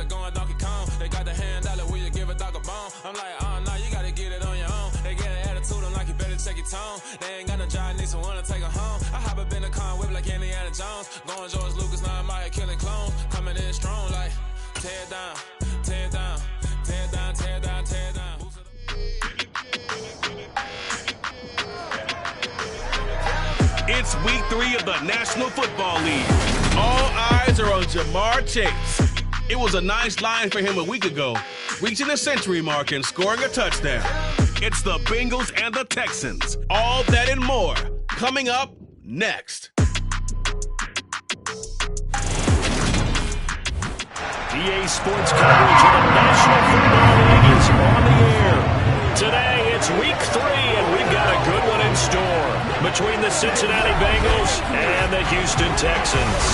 like going Donkey Kong. They got the hand out, will you give a dog a bone? I'm like, oh, no, you gotta get it on your own. They get an attitude, I'm like, you better check your tone. They ain't got no job, need someone to take her home. I hop up in the car, whip like Indiana Jones. Going George Lucas, now I'm out here killing clones. Coming in strong, like, tear it down, tear it down, tear it down, tear it down, tear it down. It's week 3 of the National Football League. All eyes are on Jamar Chase. It was a nice line for him a week ago, reaching the century mark and scoring a touchdown. It's the Bengals and the Texans. All that and more coming up next. EA Sports coverage of the National Football League is on the air. Today, it's week 3, and we've got a good one in store between the Cincinnati Bengals and the Houston Texans.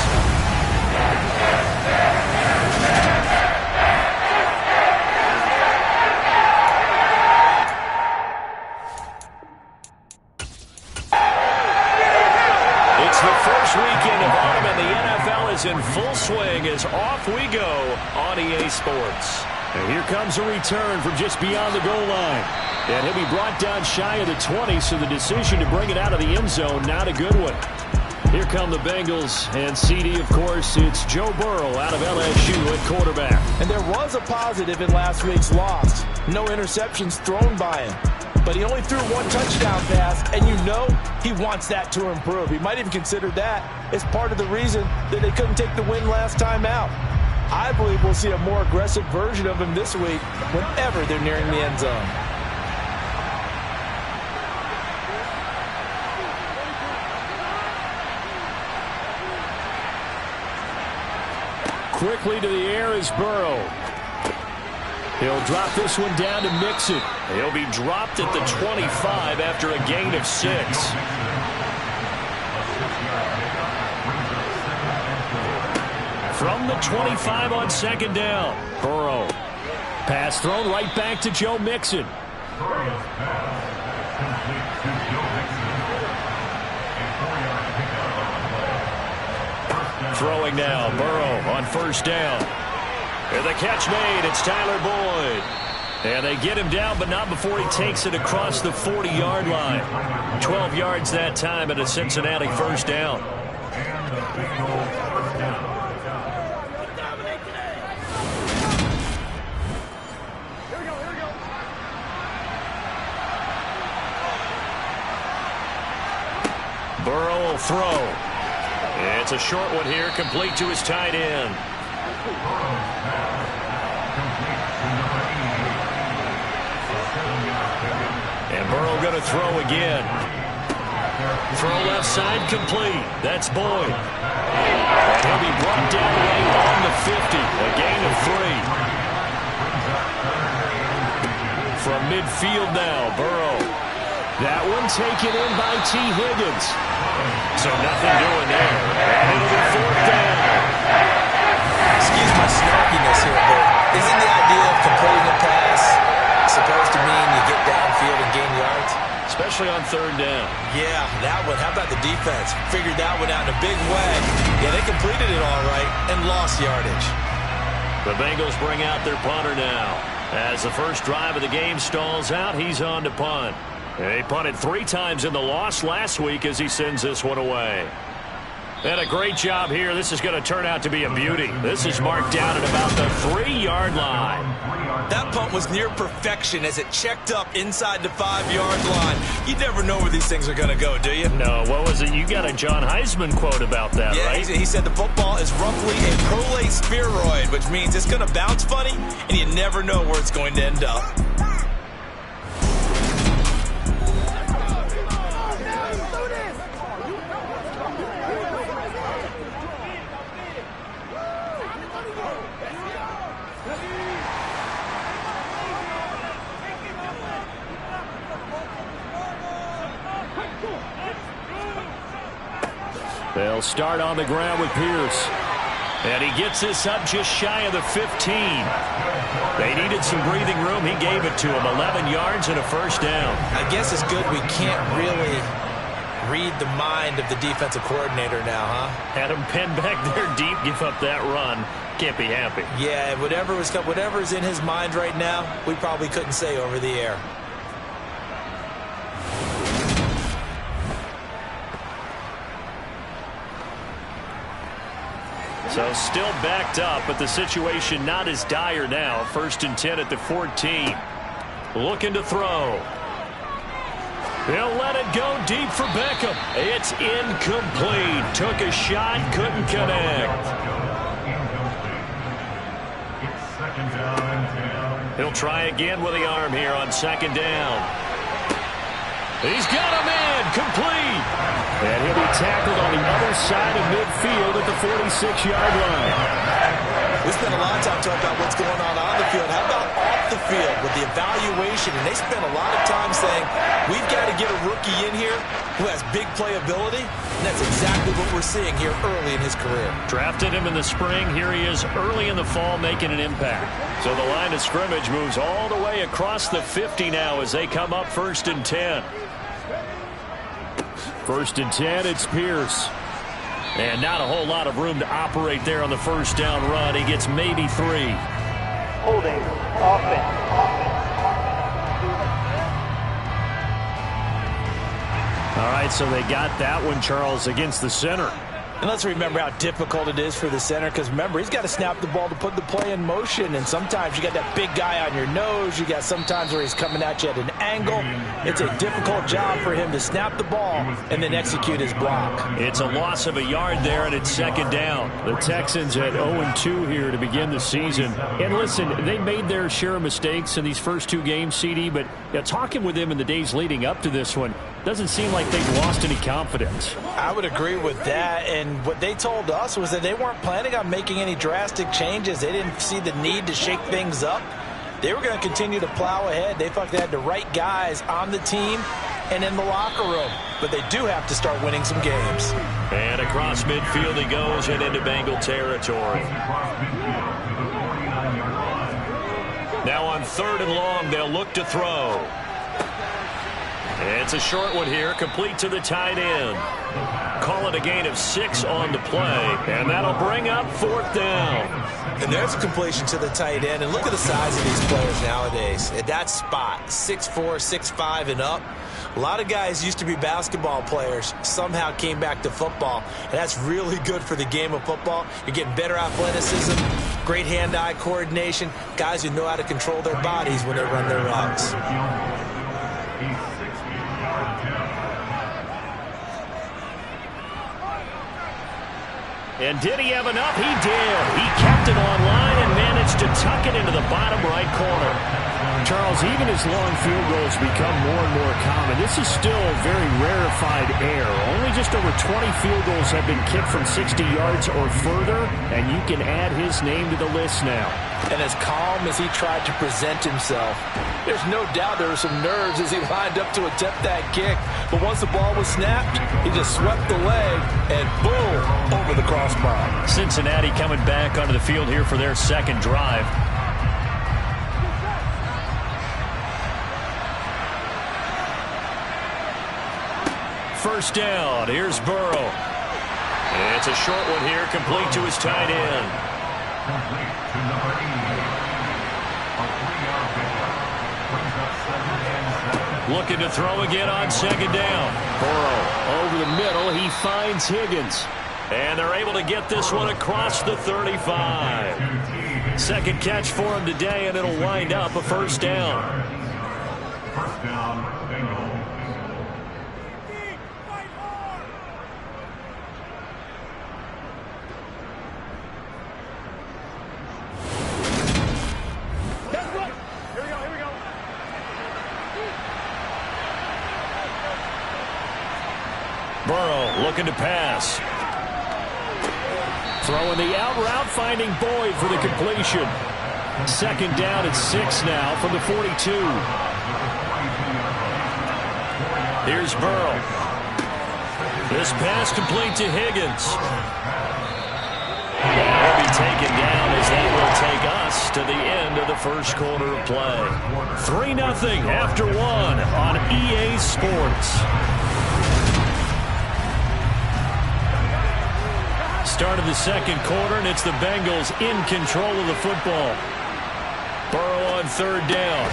It's the first weekend of autumn, and the NFL is in full swing as off we go on EA Sports. And here comes a return from just beyond the goal line. And he'll be brought down shy of the 20, so the decision to bring it out of the end zone, not a good one. Here come the Bengals, and CD, of course, it's Joe Burrow out of LSU at quarterback. And there was a positive in last week's loss. No interceptions thrown by him. But he only threw one touchdown pass, and you know he wants that to improve. He might even consider that as part of the reason that they couldn't take the win last time out. I believe we'll see a more aggressive version of him this week whenever they're nearing the end zone. Quickly to the air is Burrow. He'll drop this one down to Mixon. He'll be dropped at the 25 after a gain of 6. From the 25 on second down, Burrow. Pass thrown right back to Joe Mixon. Throwing now, Burrow on first down. And the catch made, it's Tyler Boyd. And they get him down, but not before he takes it across the 40-yard line. 12 yards that time at a Cincinnati first down. Burrow will throw. It's a short one here, complete to his tight end. And Burrow going to throw again. Throw left side, complete. That's Boyd. And he'll be brought down right on the 50. A gain of 3. From midfield now, Burrow. That one taken in by T. Higgins. So nothing doing there. And it'll be fourth down. Excuse my snarkiness here, but isn't the idea of completing a pass supposed to mean you get downfield and gain yards? Especially on third down. Yeah, that one. How about the defense? Figured that one out in a big way. Yeah, they completed it all right and lost yardage. The Bengals bring out their punter now. As the first drive of the game stalls out, he's on to punt. He punted 3 times in the loss last week as he sends this one away. And a great job here. This is going to turn out to be a beauty. This is marked down at about the 3-yard line. That punt was near perfection as it checked up inside the 5-yard line. You never know where these things are going to go, do you? No, what was it? You got a John Heisman quote about that, yeah, right? He said the football is roughly a prolate spheroid, which means it's going to bounce funny, and you never know where it's going to end up. They'll start on the ground with Pierce. And he gets this up just shy of the 15. They needed some breathing room. He gave it to him. 11 yards and a first down. I guess it's good we can't really read the mind of the defensive coordinator now, huh? Had him pinned back there deep, give up that run. Can't be happy. Yeah, whatever's in his mind right now, we probably couldn't say over the air. So still backed up, but the situation not as dire now. 1st and 10 at the 14. Looking to throw. He'll let it go deep for Beckham. It's incomplete. Took a shot, couldn't connect. He'll try again with the arm here on 2nd down. He's got him in, complete. And he'll be tackled on the other side of midfield at the 46-yard line. We spent a lot of time talking about what's going on the field. How about off the field with the evaluation? And they spent a lot of time saying, we've got to get a rookie in here who has big playability. And that's exactly what we're seeing here early in his career. Drafted him in the spring. Here he is early in the fall making an impact. So the line of scrimmage moves all the way across the 50 now as they come up 1st and 10. 1st and 10, it's Pierce. And not a whole lot of room to operate there on the 1st down run. He gets maybe 3. Holding, offense. All right, so they got that one, Charles, against the center. And let's remember how difficult it is for the center, because remember, he's got to snap the ball to put the play in motion, and sometimes you got that big guy on your nose. You got sometimes where he's coming at you at an angle. It's a difficult job for him to snap the ball and then execute his block. It's a loss of a yard there, and it's 2nd down. The Texans at 0-2 here to begin the season. And listen, they made their share of mistakes in these first 2 games, CD, but talking with them in the days leading up to this one, doesn't seem like they've lost any confidence. I would agree with that, and what they told us was that they weren't planning on making any drastic changes. They didn't see the need to shake things up. They were going to continue to plow ahead. They felt they had the right guys on the team and in the locker room, but they do have to start winning some games. And across midfield he goes and into Bengal territory. Now on 3rd and long, they'll look to throw. It's a short one here, complete to the tight end. Call it a gain of 6 on the play, and that'll bring up 4th down. And there's a completion to the tight end, and look at the size of these players nowadays. At that spot, 6'4", 6'5", and up. A lot of guys used to be basketball players, somehow came back to football, and that's really good for the game of football. You're getting better athleticism, great hand-eye coordination, guys who know how to control their bodies when they run their routes. And did he have enough? He did. He kept it online and managed to tuck it into the bottom right corner. Charles, even as long field goals become more and more common, this is still very rarefied air. Only just over 20 field goals have been kicked from 60 yards or further, and you can add his name to the list now. And as calm as he tried to present himself, there's no doubt there were some nerves as he lined up to attempt that kick. But once the ball was snapped, he just swept the leg and boom, over the crossbar. Cincinnati coming back onto the field here for their 2nd drive. First down, here's Burrow. It's a short one here, complete to his tight end. Looking to throw again on 2nd down. Burrow over the middle, he finds Higgins. And they're able to get this one across the 35. 2nd catch for him today, and it'll wind up a 1st down. First down, Bengals. Burrow looking to pass. Throwing the out route, finding Boyd for the completion. 2nd down at 6 now from the 42. Here's Burrow. This pass complete to Higgins. Will be taken down as that will take us to the end of the 1st quarter of play. 3-0 after 1 on EA Sports. Start of the second quarter, and it's the Bengals in control of the football. Burrow on third down.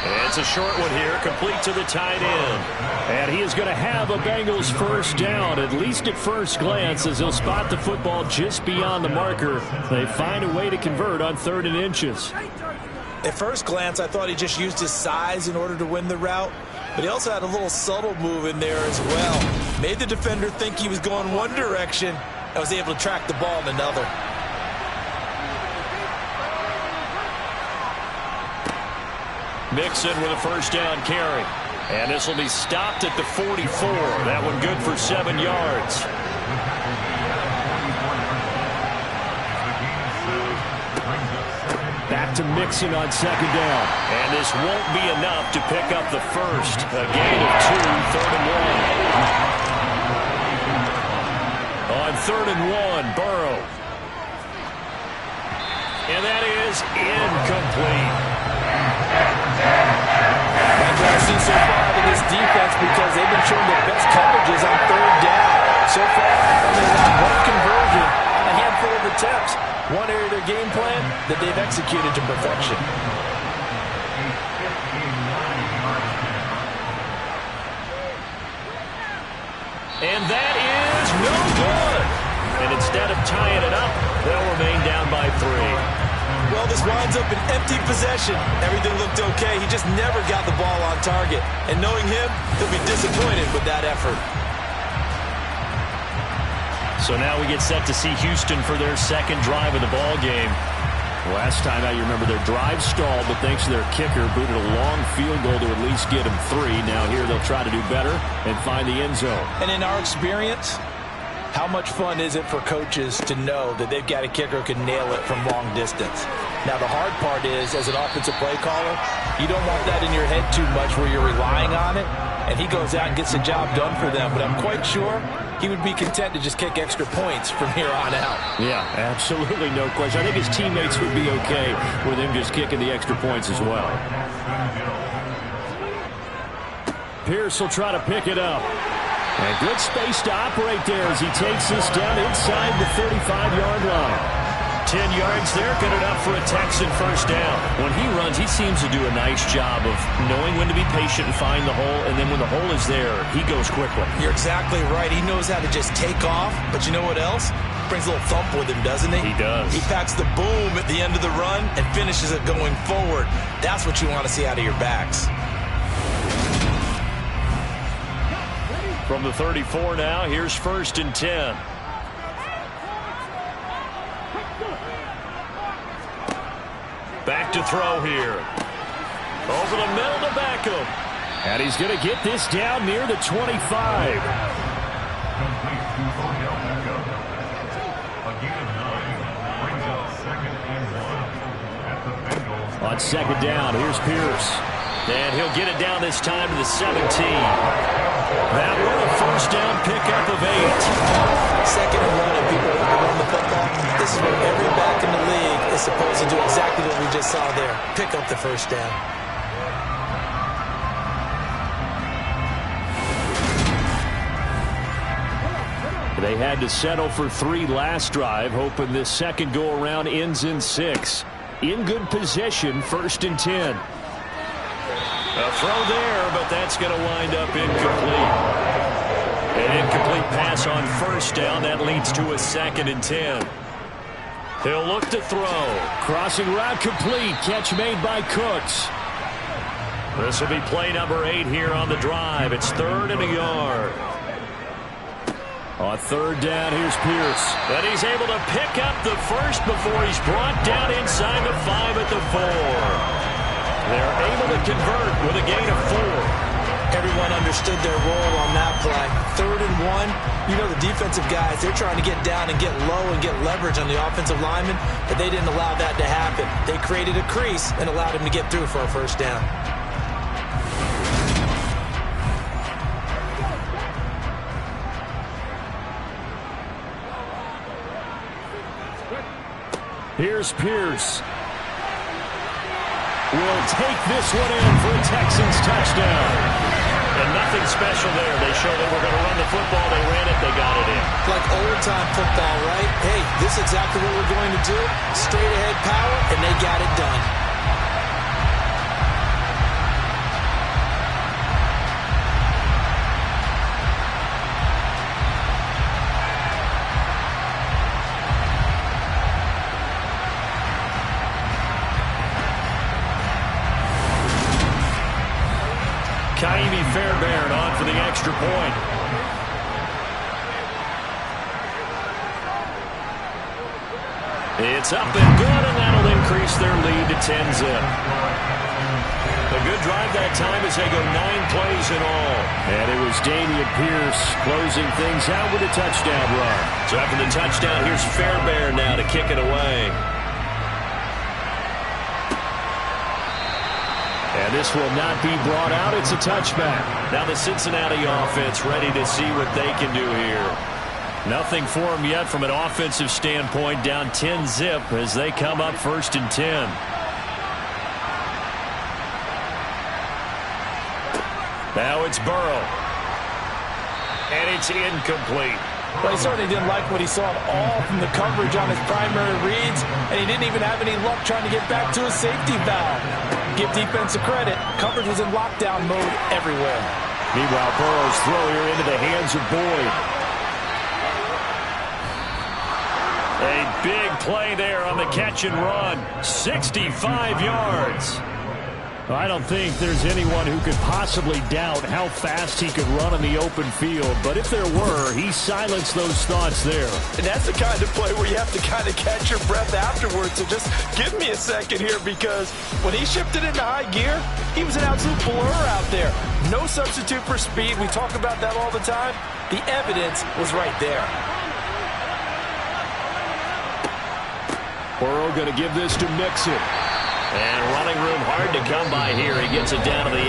And it's a short one here, complete to the tight end. And he is going to have a Bengals first down, at least at first glance, as he'll spot the football just beyond the marker. They find a way to convert on 3rd and inches. At first glance, I thought he just used his size in order to win the route, but he also had a little subtle move in there as well. Made the defender think he was going one direction and was able to track the ball in another. Mixon with a first down carry. And this will be stopped at the 44. That one good for 7 yards. Back to Mixon on second down. And this won't be enough to pick up the first. A gain of 2, 3rd and 1. On 3rd and 1, Burrow. And that is incomplete. That's what I've seen so far out of this defense because they've been showing their best coverages on 3rd down. So far, they've got one conversion, a handful of attempts. One area of their game plan that they've executed to perfection. And that is no good. And instead of tying it up, they'll remain down by 3. Well, this winds up an empty possession. Everything looked okay. He just never got the ball on target. And knowing him, he'll be disappointed with that effort. So now we get set to see Houston for their second drive of the ball game. Last time out, you remember their drive stalled, but thanks to their kicker, booted a long field goal to at least get them 3. Now here they'll try to do better and find the end zone. And in our experience, how much fun is it for coaches to know that they've got a kicker who can nail it from long distance? Now, the hard part is, as an offensive play caller, you don't want that in your head too much where you're relying on it, and he goes out and gets the job done for them. But I'm quite sure he would be content to just kick extra points from here on out. Yeah, absolutely no question. I think his teammates would be okay with him just kicking the extra points as well. Pierce will try to pick it up. And good space to operate there as he takes this down inside the 35-yard line. 10 yards there, good enough for a Texan first down. When he runs, he seems to do a nice job of knowing when to be patient and find the hole, and then when the hole is there, he goes quickly. You're exactly right. He knows how to just take off, but you know what else? Brings a little thump with him, doesn't he? He does. He packs the boom at the end of the run and finishes it going forward. That's what you want to see out of your backs. From the 34 now, here's 1st and 10. Back to throw here. Over the middle to Beckham. And he's going to get this down near the 25. On second down, here's Pierce. And he'll get it down this time to the 17. That one, a first down pickup of 8. Second and 1, and people want to run the football. This is what every back in the league is supposed to do, exactly what we just saw there. Pick up the first down. They had to settle for 3 last drive, hoping this second go-around ends in 6. In good position, 1st and 10. A throw there, but that's going to wind up incomplete. An incomplete pass on first down. That leads to a 2nd and 10. He'll look to throw. Crossing route complete. Catch made by Cooks. This will be play number 8 here on the drive. It's 3rd and a yard. On 3rd down, here's Pierce. And he's able to pick up the first before he's brought down inside the 5 at the 4. They're able to convert with a gain of 4. Everyone understood their role on that play. 3rd and 1. You know the defensive guys, they're trying to get down and get low and get leverage on the offensive lineman, but they didn't allow that to happen. They created a crease and allowed him to get through for a first down. Here's Pierce. Will take this one in for a Texans touchdown. And nothing special there. They showed they were going to run the football. They ran it. They got it in. Like old big-time football, right? Hey, this is exactly what we're going to do. Straight-ahead power, and they got it done. Fairbairn on for the extra point. It's up and good, and that'll increase their lead to 10-zip. A good drive that time as they go 9 plays in all. And it was Dameon Pierce closing things out with a touchdown run. So after the touchdown, here's Fairbairn now to kick it away. And this will not be brought out. It's a touchback. Now the Cincinnati offense ready to see what they can do here. Nothing for them yet from an offensive standpoint. Down 10-zip as they come up 1st and 10. Now it's Burrow. And it's incomplete. Well, he certainly didn't like what he saw at all from the coverage on his primary reads, and he didn't even have any luck trying to get back to his safety valve. Give defense a credit. Coverage was in lockdown mode everywhere. Meanwhile, Burrow's throw here into the hands of Boyd. A big play there on the catch and run. 65 yards. I don't think there's anyone who could possibly doubt how fast he could run in the open field. But if there were, he silenced those thoughts there. And that's the kind of play where you have to kind of catch your breath afterwards. So just give me a second here, because when he shifted into high gear, he was an absolute blur out there. No substitute for speed. We talk about that all the time. The evidence was right there. Burrow going to give this to Mixon. And running room hard to come by here. He gets it down to the 8.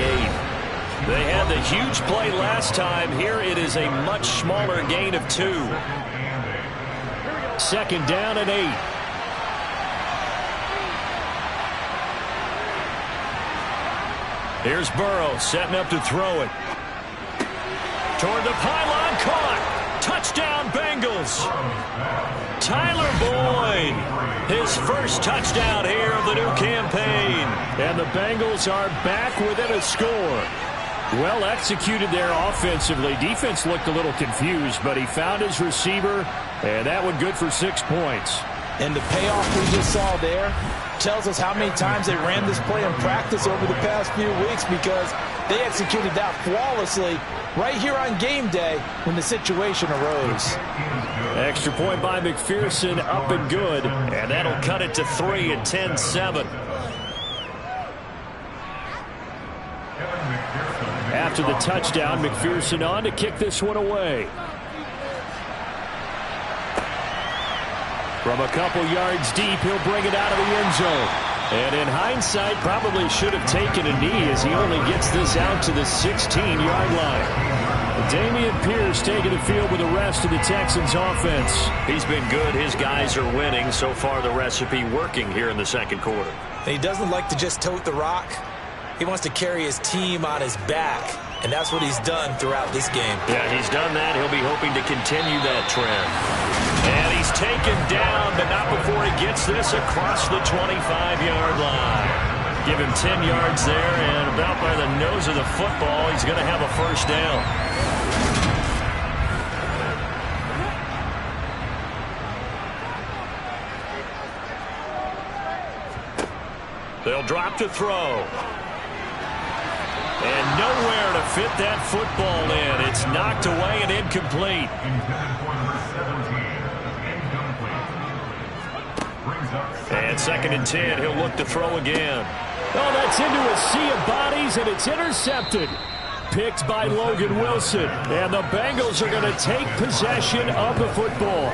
They had the huge play last time. Here it is a much smaller gain of 2. 2nd down and 8. Here's Burrow setting up to throw it. Toward the pylon, caught. Touchdown Bengals. Tyler Boyd, his first touchdown here of the new campaign. And the Bengals are back within a score. Well executed there offensively. Defense looked a little confused, but he found his receiver, and that one good for 6 points. And the payoff we just saw there tells us how many times they ran this play in practice over the past few weeks, because they executed that flawlessly right here on game day when the situation arose. Extra point by McPherson, up and good. And that'll cut it to 3 at 10-7. After the touchdown, McPherson on to kick this one away. From a couple yards deep, he'll bring it out of the end zone. And in hindsight, probably should have taken a knee as he only gets this out to the 16-yard line. Dameon Pierce taking the field with the rest of the Texans offense. He's been good. His guys are winning. So far, the recipe working here in the second quarter. He doesn't like to just tote the rock. He wants to carry his team on his back, and that's what he's done throughout this game. Yeah, he's done that. He'll be hoping to continue that trend. And he's taken down, but not before he gets this across the 25-yard line. Give him 10 yards there, and about by the nose of the football, he's going to have a first down. They'll drop to throw. And nowhere to fit that football in. It's knocked away and incomplete. And 2nd and 10, he'll look to throw again. Oh, that's into a sea of bodies, and it's intercepted. Picked by Logan Wilson. And the Bengals are going to take possession of the football.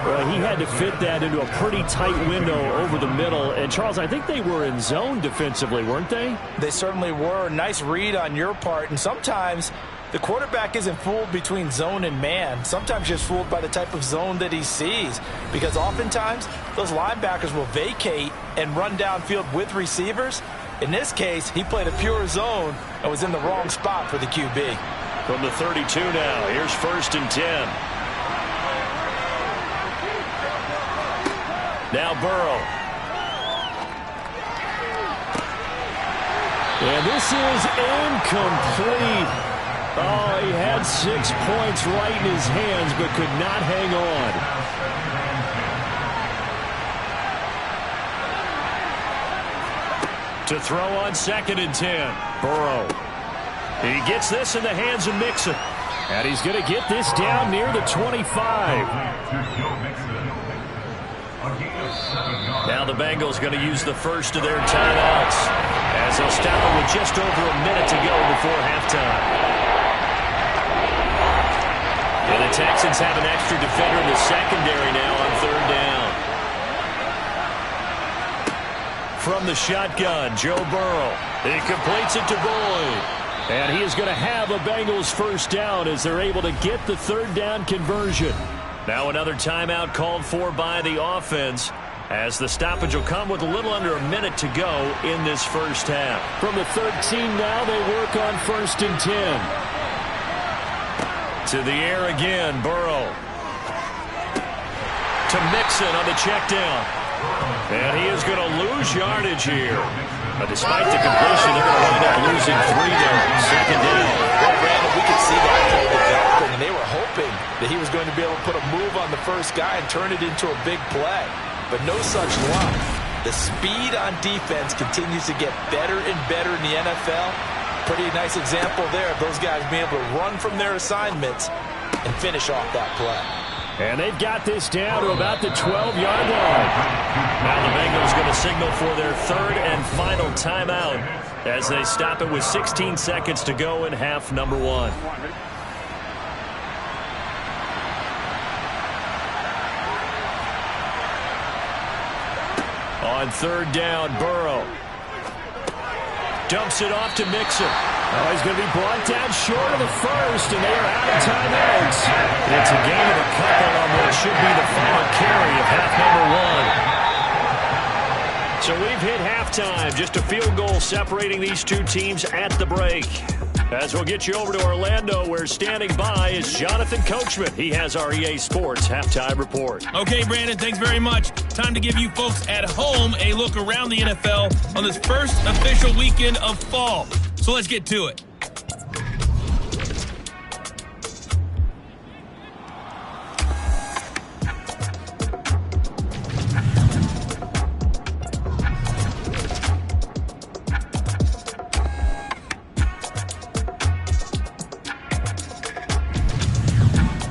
Well, he had to fit that into a pretty tight window over the middle. And, Charles, I think they were in zone defensively, weren't they? They certainly were. Nice read on your part. And sometimes the quarterback isn't fooled between zone and man. Sometimes just fooled by the type of zone that he sees. Because oftentimes, those linebackers will vacate and run downfield with receivers. In this case, he played a pure zone and was in the wrong spot for the QB. From the 32 now, here's 1st and 10. Now Burrow. And this is incomplete. Oh, he had 6 points right in his hands, but could not hang on. To throw on 2nd and 10. Burrow. He gets this in the hands of Mixon. And he's going to get this down near the 25. Now the Bengals going to use the first of their timeouts as they'll stop it with just over a minute to go before halftime. And the Texans have an extra defender in the secondary now on 3rd down. From the shotgun, Joe Burrow. He completes it to Boyd. And he is going to have a Bengals first down as they're able to get the 3rd down conversion. Now another timeout called for by the offense as the stoppage will come with a little under a minute to go in this first half. From the 13 now, they work on 1st and 10. To the air again, Burrow. To Mixon on the check down. And he is going to lose yardage here. But despite the completion, they're going to wind up losing 3 there. 2nd down. Well, Brandon, we could see that play developing, and they were hoping that he was going to be able to put a move on the first guy and turn it into a big play. But no such luck. The speed on defense continues to get better and better in the NFL. Pretty nice example there of those guys being able to run from their assignments and finish off that play. And they've got this down to about the 12-yard line. Now the Bengals going to signal for their 3rd and final timeout as they stop it with 16 seconds to go in half number 1. On 3rd down, Burrow. Dumps it off to Mixon. Oh, he's going to be brought down short of the first, and they are out of timeouts. It's a gain of a couple on what should be the final carry of half number 1. So we've hit halftime. Just a field goal separating these two teams at the break. As we'll get you over to Orlando, where standing by is Jonathan Coachman. He has our EA Sports halftime report. Okay, Brandon, thanks very much. Time to give you folks at home a look around the NFL on this first official weekend of fall. So let's get to it.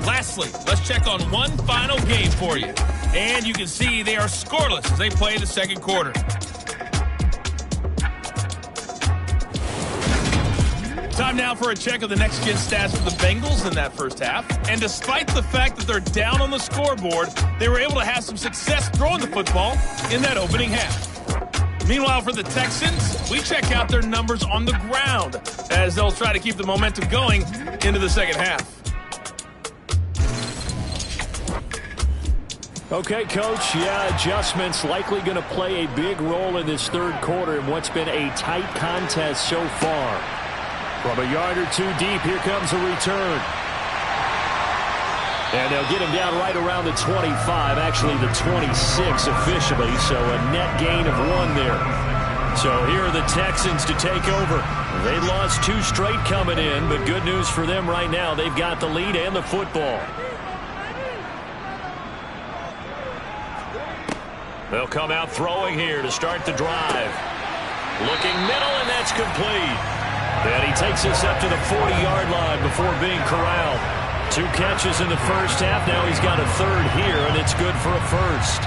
Lastly, let's check on one final game for you. And you can see they are scoreless as they play the second quarter. Time now for a check of the next-gen stats for the Bengals in that first half. And despite the fact that they're down on the scoreboard, they were able to have some success throwing the football in that opening half. Meanwhile, for the Texans, we check out their numbers on the ground as they'll try to keep the momentum going into the second half. Okay, Coach, adjustments likely going to play a big role in this third quarter in what's been a tight contest so far. From a yard or two deep, here comes a return. And they'll get him down right around the 25, actually the 26 officially, so a net gain of 1 there. So here are the Texans to take over. They lost 2 straight coming in, but good news for them right now. They've got the lead and the football. They'll come out throwing here to start the drive. Looking middle, and that's complete. And he takes us up to the 40-yard line before being corralled. 2 catches in the first half. Now he's got a third here, and it's good for a first.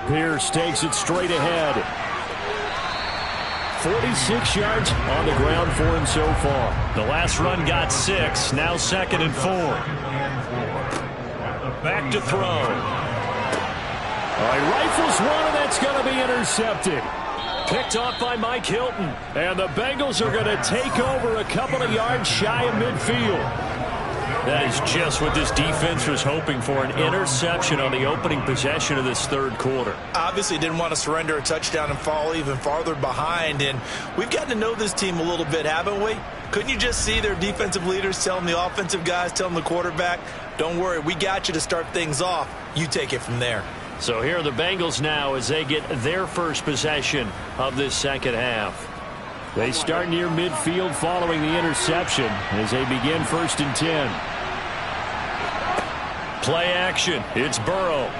Pierce takes it straight ahead. 46 yards on the ground for him so far. The last run got 6. Now 2nd and 4. Back to throw. All right, rifles one, and that's going to be intercepted. Picked off by Mike Hilton. And the Bengals are going to take over a couple of yards shy of midfield. That is just what this defense was hoping for, an interception on the opening possession of this third quarter. Obviously didn't want to surrender a touchdown and fall even farther behind, and we've gotten to know this team a little bit, haven't we? Couldn't you just see their defensive leaders telling the offensive guys, telling the quarterback, don't worry, we got you to start things off. You take it from there. So here are the Bengals now as they get their first possession of this second half. They start near midfield following the interception as they begin 1st and 10. Play action. It's Burrow.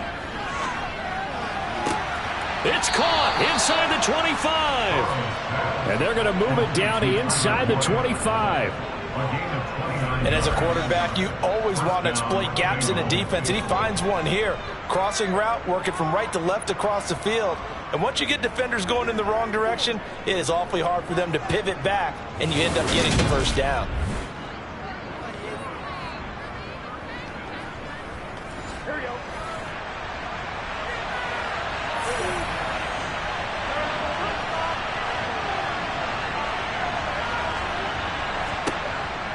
It's caught inside the 25. And they're going to move it down inside the 25. And as a quarterback, you always want to exploit gaps in the defense, and he finds one here. Crossing route, working from right to left across the field. And once you get defenders going in the wrong direction, it is awfully hard for them to pivot back, and you end up getting the first down. Here we go.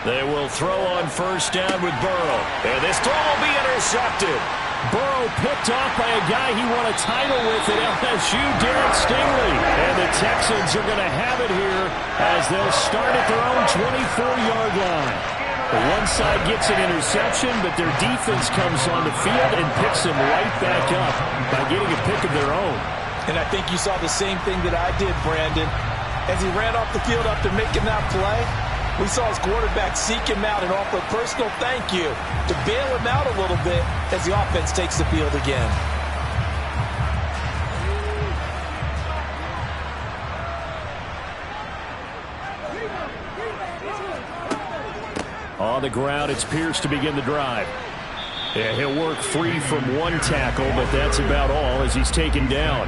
They will throw on 1st down with Burrow. And this throw will be intercepted. Burrow picked off by a guy he won a title with at LSU, Derek Stingley. And the Texans are going to have it here as they'll start at their own 24-yard line. The one side gets an interception, but their defense comes on the field and picks them right back up by getting a pick of their own. And I think you saw the same thing that I did, Brandon. As he ran off the field after making that play, we saw his quarterback seek him out and offer a personal thank you to bail him out a little bit as the offense takes the field again. On the ground, it's Pierce to begin the drive. Yeah, he'll work free from one tackle, but that's about all as he's taken down.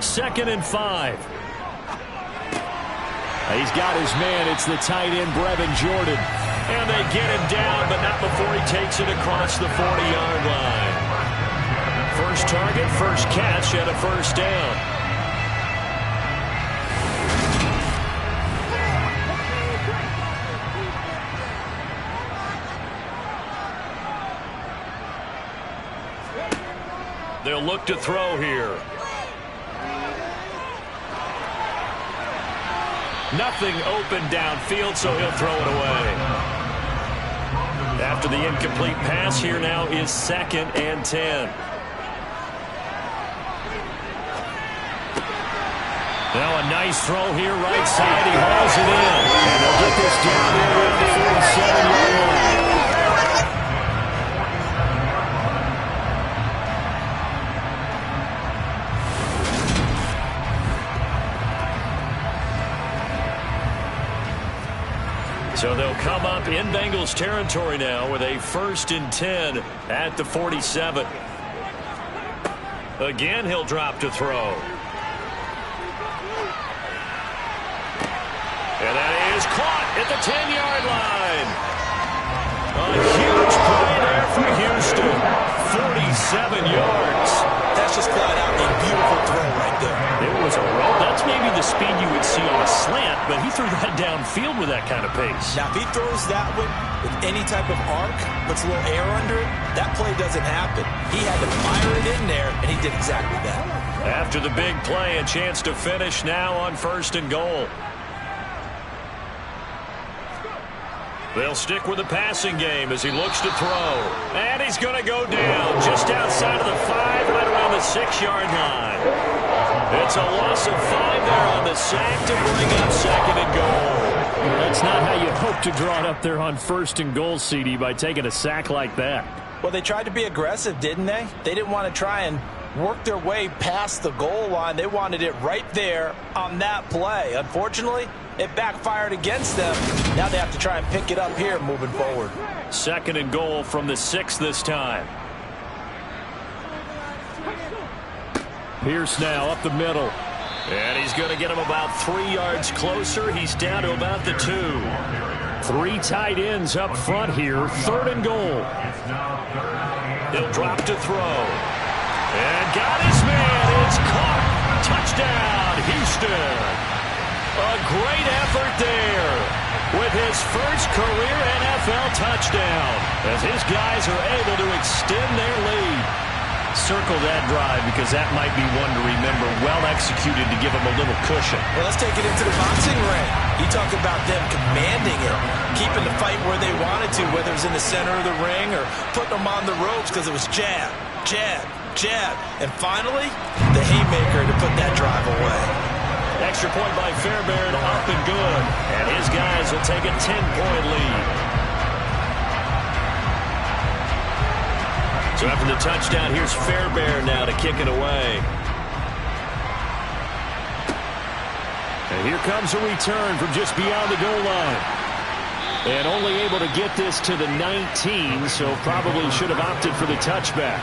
Second and 5. He's got his man. It's the tight end, Brevin Jordan. And they get him down, but not before he takes it across the 40-yard line. First target, first catch, and a first down. They'll look to throw here. Nothing open downfield, so he'll throw it away. After the incomplete pass, here now is 2nd and 10. Now a nice throw here, right side. He hauls it in. And they'll get this down here at the 47-yard line. So they'll come up in Bengals territory now with a 1st and 10 at the 47. Again, he'll drop to throw. And that is caught at the 10-yard line. A huge play there for Houston. 47 yards. That's just flat out a beautiful throw right there. It was a roll. That's maybe the speed you would see on a slant, but he threw that downfield with that kind of pace. Now, if he throws that one with any type of arc, puts a little air under it, that play doesn't happen. He had to fire it in there, and he did exactly that. After the big play, a chance to finish now on 1st and goal. They'll stick with the passing game as he looks to throw. And he's going to go down just outside of the 5, right around the 6-yard line. It's a loss of 5 there on the sack to bring up 2nd and goal. That's not how you hope to draw it up there on 1st and goal, CD, by taking a sack like that. Well, they tried to be aggressive, didn't they? They didn't want to try and work their way past the goal line. They wanted it right there on that play. Unfortunately, it backfired against them. Now they have to try and pick it up here moving forward. 2nd and goal from the 6 this time. Pierce now up the middle. And he's going to get him about 3 yards closer. He's down to about the 2. 3 tight ends up front here. 3rd and goal. He'll drop to throw. And got his man. It's caught. Touchdown, Houston. A great with his first career NFL touchdown as his guys are able to extend their lead. Circle that drive because that might be one to remember. Well executed to give them a little cushion. Well, let's take it into the boxing ring. You talk about them commanding it, keeping the fight where they wanted to, whether it's in the center of the ring or putting them on the ropes because it was jab, jab, jab. And finally, the haymaker to put that drive away. Extra point by Fairbairn, up and good. And his guys will take a 10-point lead. So after the touchdown, here's Fairbairn now to kick it away. And here comes a return from just beyond the goal line. And only able to get this to the 19, so probably should have opted for the touchback.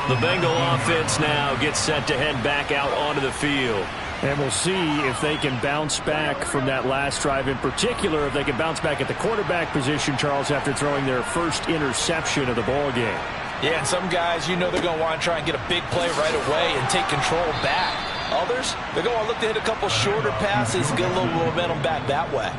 The Bengal offense now gets set to head back out onto the field. And we'll see if they can bounce back from that last drive, in particular if they can bounce back at the quarterback position, Charles, after throwing their first interception of the ball game. Yeah, and some guys, you know they're going to want to try and get a big play right away and take control back. Others, they're going to look to hit a couple shorter passes, get a little momentum back that way.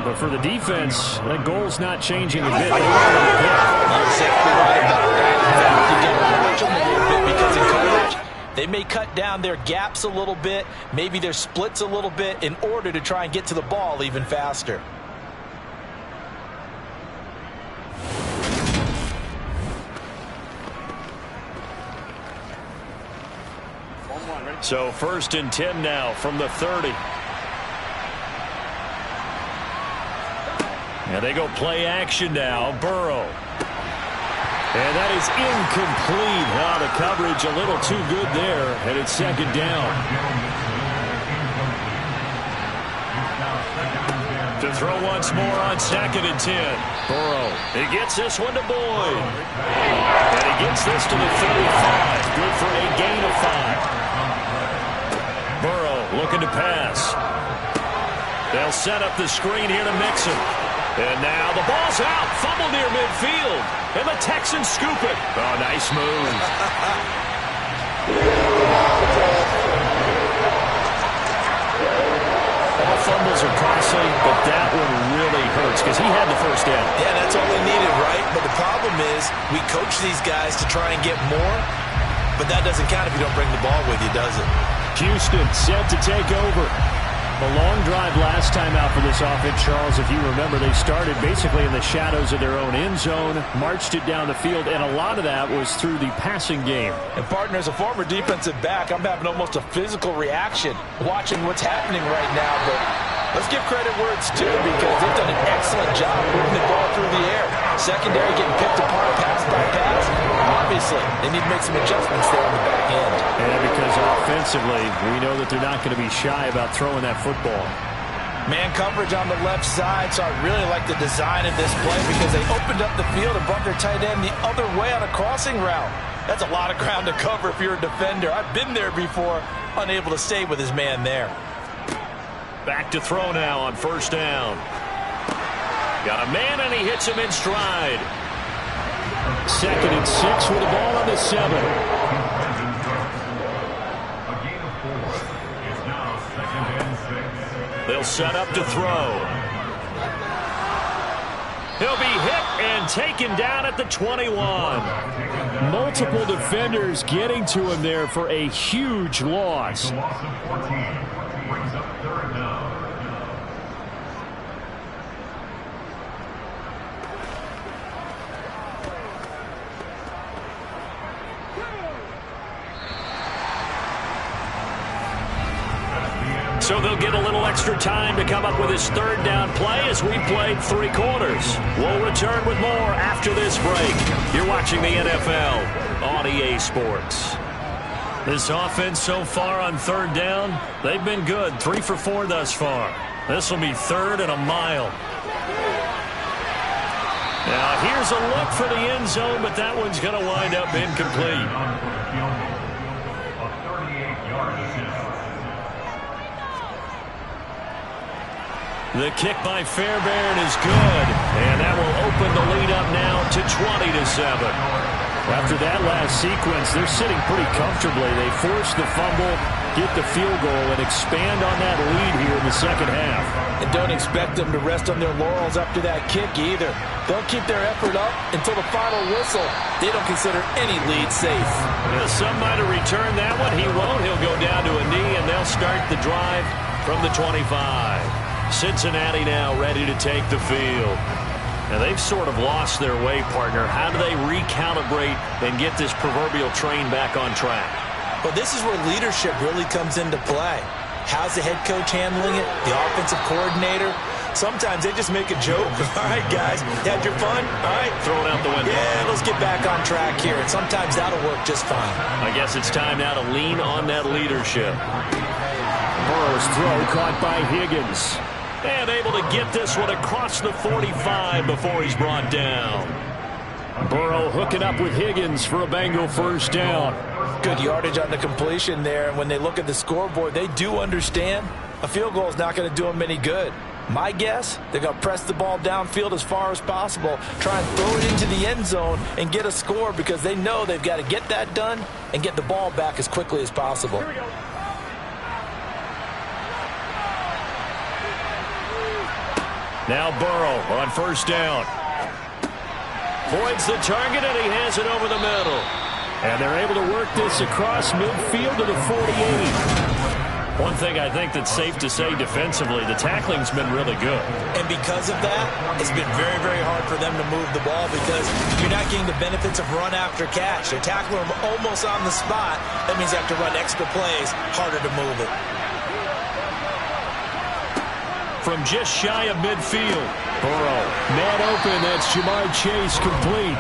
But for the defense, that goal's not changing a bit. You're exactly right about that. In fact, you get to watch them a little bit because in coverage, they may cut down their gaps a little bit, maybe their splits a little bit in order to try and get to the ball even faster. So 1st and 10 now from the 30. And they go play action now. Burrow. And that is incomplete. The coverage a little too good there. And it's 2nd down. To throw once more on 2nd and 10. Burrow. He gets this one to Boyd. And he gets this to the 35. Good for a gain of 5. Burrow looking to pass. They'll set up the screen here to Mixon. And now the ball's out. Fumble near midfield. And the Texans scoop it. Oh, nice move. All fumbles are costly, but that one really hurts because he had the first down. Yeah, that's all they needed, right? But the problem is we coach these guys to try and get more, but that doesn't count if you don't bring the ball with you, does it? Houston set to take over. A long drive last time out for this offense, Charles. If you remember, they started basically in the shadows of their own end zone, marched it down the field, and a lot of that was through the passing game. And partner, as a former defensive back, I'm having almost a physical reaction watching what's happening right now. But let's give credit where it's due because they've done an excellent job moving the ball through the air. Secondary getting picked apart pass by pass. Obviously, they need to make some adjustments there on the back end. And because offensively, we know that they're not going to be shy about throwing that football. Man coverage on the left side, so I really like the design of this play because they opened up the field and brought their tight end the other way on a crossing route. That's a lot of ground to cover if you're a defender. I've been there before, unable to stay with his man there. Back to throw now on 1st down. Got a man and he hits him in stride. 2nd and 6 with the ball on the 7. They'll set up to throw. He'll be hit and taken down at the 21. Multiple defenders getting to him there for a huge loss. So they'll get a little extra time to come up with his 3rd down play as we played 3 quarters. We'll return with more after this break. You're watching the NFL on EA Sports. This offense so far on 3rd down, they've been good. 3 for 4 thus far. This will be 3rd and a mile. Now here's a look for the end zone, but that one's going to wind up incomplete. The kick by Fairbairn is good, and that will open the lead up now to 20-7. After that last sequence, they're sitting pretty comfortably. They forced the fumble, get the field goal and expand on that lead here in the second half. And don't expect them to rest on their laurels after that kick either. They'll keep their effort up until the final whistle. They don't consider any lead safe. Yeah, some might have returned that one. He won't. He'll go down to a knee, and they'll start the drive from the 25. Cincinnati now ready to take the field. Now, they've sort of lost their way, partner. How do they recalibrate and get this proverbial train back on track? Well, this is where leadership really comes into play. How's the head coach handling it? The offensive coordinator? Sometimes they just make a joke. All right, guys, had your fun? All right. Throw it out the window. Yeah, let's get back on track here. And sometimes that'll work just fine. I guess it's time now to lean on that leadership. Burrow's throw caught by Higgins. And able to get this one across the 45 before he's brought down. Burrow hooking up with Higgins for a Bengal first down. Good yardage on the completion there. And when they look at the scoreboard, they do understand a field goal is not going to do them any good. My guess, they're going to press the ball downfield as far as possible, try and throw it into the end zone and get a score because they know they've got to get that done and get the ball back as quickly as possible. Now Burrow on first down. Voids the target, and he has it over the middle. And they're able to work this across midfield to the 48. One thing I think that's safe to say defensively, the tackling's been really good. And because of that, it's been very, very hard for them to move the ball because you're not getting the benefits of run after catch. They're tackling them almost on the spot. That means they have to run extra plays, harder to move it. From just shy of midfield, Burrow, man open, that's Jamar Chase complete.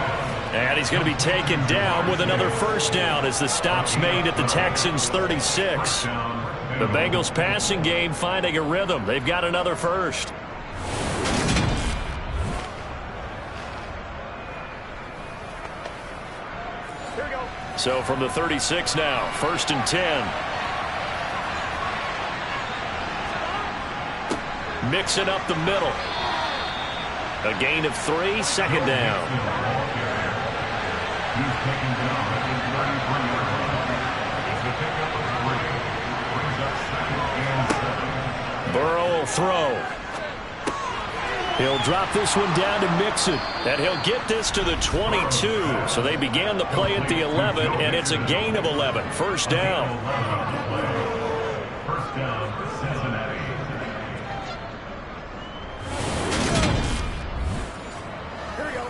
And he's going to be taken down with another first down as the stop's made at the Texans' 36. The Bengals passing game finding a rhythm. They've got another first. Here we go. So from the 36 now, 1st and 10. Mixing up the middle. A gain of 3, second down. Burrow will throw. He'll drop this one down to Mixon. And he'll get this to the 22. So they began the play at the 11, and it's a gain of 11. First down. First down, Cincinnati. Here we go.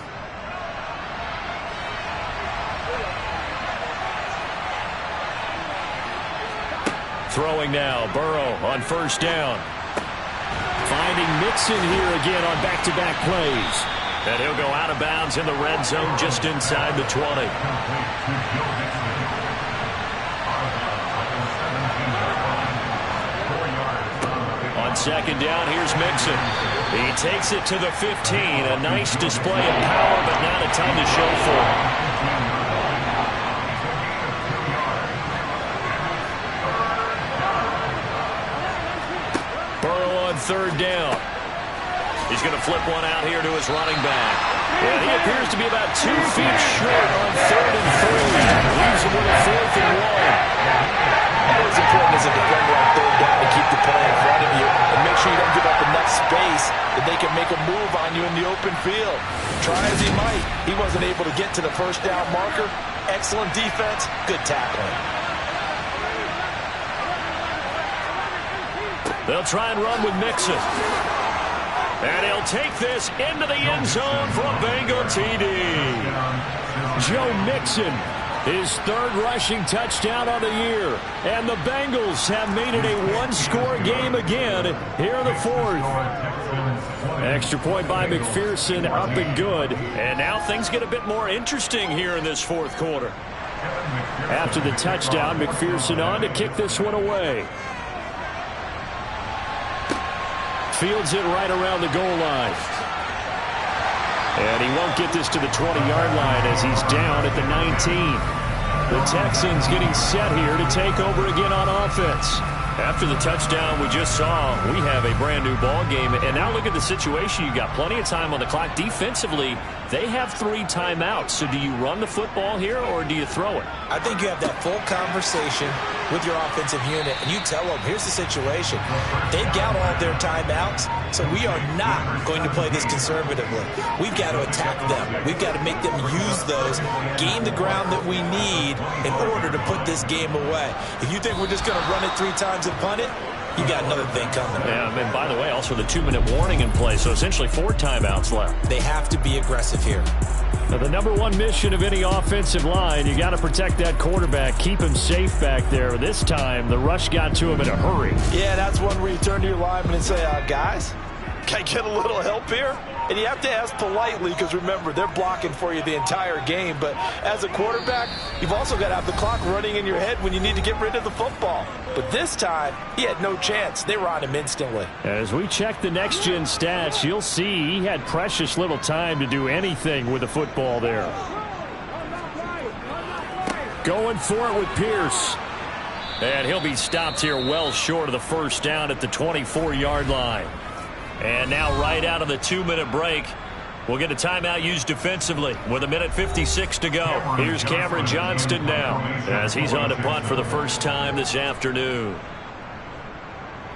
Throwing now, Burrow on first down. Finding Mixon here again on back-to-back plays. And he'll go out of bounds in the red zone just inside the 20. On second down, here's Mixon. He takes it to the 15. A nice display of power, but not a ton to show for it. Third down. He's going to flip one out here to his running back. And he appears to be about 2 feet short on 3rd and 3. Leaves him with a 4th and 1. Always important as a defender on 3rd down to keep the play in front of you and make sure you don't give up enough space that they can make a move on you in the open field. Try as he might, he wasn't able to get to the first down marker. Excellent defense, good tackling. They'll try and run with Mixon. And he'll take this into the end zone for a Bengal TD. Joe Mixon, his 3rd rushing touchdown of the year. And the Bengals have made it a one-score game again here in the 4th. Extra point by McPherson, up and good. And now things get a bit more interesting here in this 4th quarter. After the touchdown, McPherson on to kick this one away. Fields it right around the goal line. And he won't get this to the 20-yard line as he's down at the 19. The Texans getting set here to take over again on offense. After the touchdown we just saw, we have a brand new ball game. And now look at the situation. You've got plenty of time on the clock. Defensively, they have 3 timeouts. So do you run the football here or do you throw it? I think you have that full conversation with your offensive unit, and you tell them, here's the situation. They've got all their timeouts, so we are not going to play this conservatively. We've got to attack them. We've got to make them use those, gain the ground that we need in order to put this game away. If you think we're just going to run it 3 times and punt it, you got another thing coming. Yeah, and by the way, also the 2-minute warning in play, so essentially 4 timeouts left. They have to be aggressive here. Now, the number 1 mission of any offensive line, you got to protect that quarterback, keep him safe back there. This time, the rush got to him in a hurry. Yeah, that's one where you turn to your lineman and say, guys, can I get a little help here? And you have to ask politely because, remember, they're blocking for you the entire game. But as a quarterback, you've also got to have the clock running in your head when you need to get rid of the football. But this time, he had no chance. They were on him instantly. As we check the next-gen stats, you'll see he had precious little time to do anything with the football there. Going for it with Pierce. And he'll be stopped here well short of the first down at the 24-yard line. And now right out of the 2-minute break, we'll get a timeout used defensively with 1:56 to go. Here's Cameron Johnston now as he's on to punt for the first time this afternoon.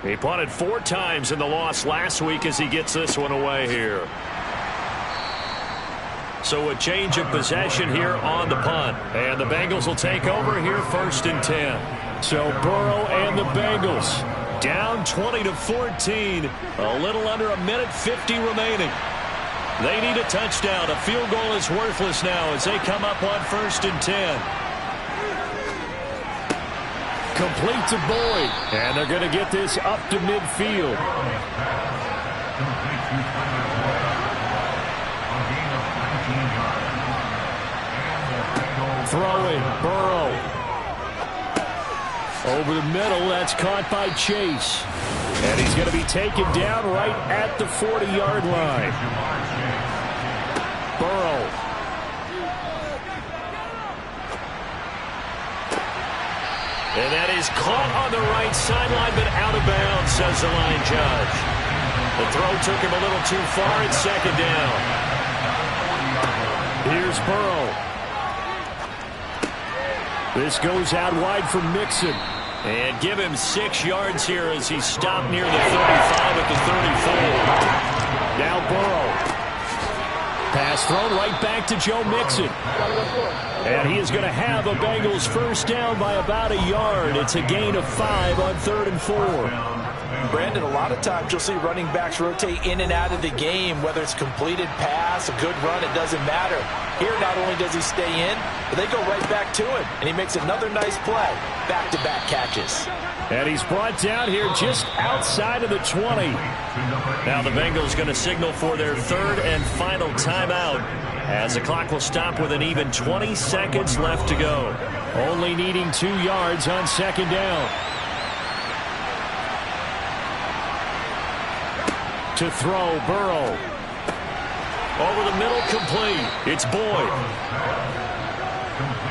He punted 4 times in the loss last week as he gets this one away here. So a change of possession here on the punt. And the Bengals will take over here 1st and 10. So Burrow and the Bengals down 20-14. A little under 1:50 remaining. They need a touchdown. A field goal is worthless now as they come up on 1st and 10. Complete to Boyd. And they're going to get this up to midfield. Throwing, Burrow. Over the middle, that's caught by Chase. And he's going to be taken down right at the 40-yard line. Burrow. And that is caught on the right sideline, but out of bounds, says the line judge. The throw took him a little too far. It's 2nd down. Here's Burrow. This goes out wide for Mixon. And give him 6 yards here as he's stopped near the 35 at the 34. Now Burrow. Pass thrown right back to Joe Mixon. And he is going to have a Bengals first down by about a yard. It's a gain of 5 on 3rd and 4. Brandon, a lot of times you'll see running backs rotate in and out of the game, whether it's completed pass, a good run, it doesn't matter. Here, not only does he stay in, but they go right back to him, and he makes another nice play. Back-to-back catches. And he's brought down here just outside of the 20. Now the Bengals going to signal for their 3rd and final timeout as the clock will stop with an even 20 seconds left to go. Only needing 2 yards on 2nd down. To throw, Burrow. Over the middle, complete. It's Boyd.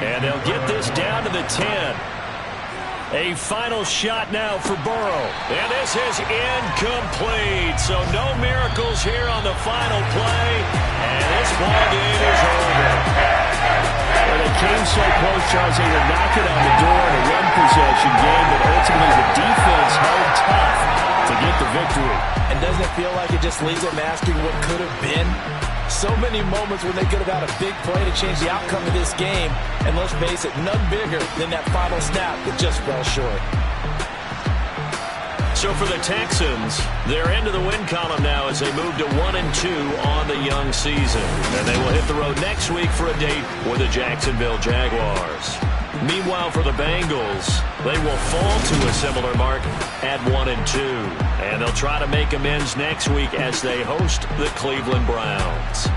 And they'll get this down to the 10. A final shot now for Burrow. And this is incomplete. So no miracles here on the final play. And this ball game is over. Well, they came so close, Charles. They were knocking on the door in a run possession game, but ultimately the defense held tough to get the victory. And doesn't it feel like it just leaves them asking what could have been? So many moments when they could have had a big play to change the outcome of this game. And let's face it, none bigger than that final snap that just fell short. So for the Texans, they're into the win column now as they move to 1-2 on the young season. And they will hit the road next week for a date with the Jacksonville Jaguars. Meanwhile, for the Bengals, they will fall to a similar mark at 1-2. And they'll try to make amends next week as they host the Cleveland Browns.